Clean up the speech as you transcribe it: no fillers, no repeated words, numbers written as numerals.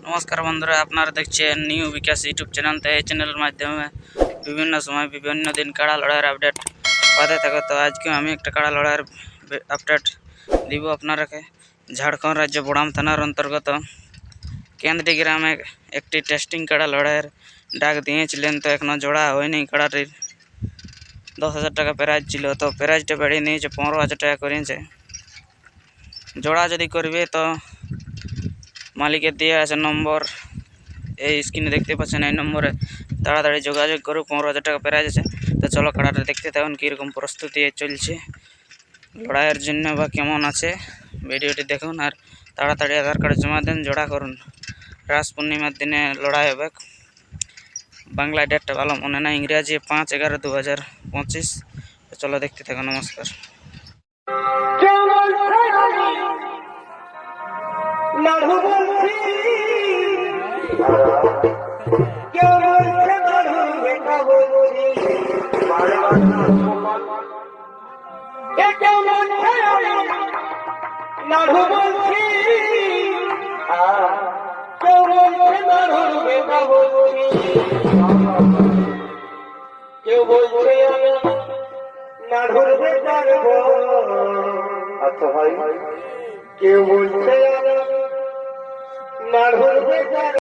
নমস্কার বন্ধুরা, আপনারা দেখছেন নিউ বিকাশ ইউটিউব চ্যানেল। তো এই চ্যানেলের মাধ্যমে বিভিন্ন সময় বিভিন্ন দিন কাড়া লড়াইয়ের আপডেট পাতে থাকে। তো আজকে আমি একটা কাড়া লড়াইয়ের আপডেট দিব আপনারাকে। ঝাড়খণ্ড রাজ্য বোড়াম থানার অন্তর্গত কেন্দ্রটি গ্রামে একটি টেস্টিং কাড়া লড়াইয়ের ডাক দিয়েছিলেন। তো এখনও জোড়া হয়নি। কাড়াটির 10,000 টাকা প্রাইজ ছিল, তো প্রাইজটা বেড়িয়ে নিয়েছে 15,000 টাকা করেছে। জোড়া যদি করবে তো মালিকের দিয়ে আছে নম্বর, এই স্ক্রিনে দেখতে পাচ্ছেন। এই নম্বরে তাড়াতাড়ি যোগাযোগ করুক। 15,000 টাকা প্রাইজ আছে। তো চলো কাড়াটা দেখতে থাকুন কীরকম প্রস্তুতি চলছে লড়াইয়ের জন্য বা কেমন আছে, ভিডিওটি দেখুন। আর তাড়াতাড়ি আধার কার্ড জমা দেন, জোড়া করুন। রাস পূর্ণিমার দিনে লড়াই হবে। বাংলা ডেটটা ভালো মনে না, ইংরাজি 5/11/2025। তো চলো দেখতে থাকুন। নমস্কার। কেউ বলছে নাড়ুর বেকার, আচ্ছা ভাই, কেউ বলছে নাড়ুর বেকার।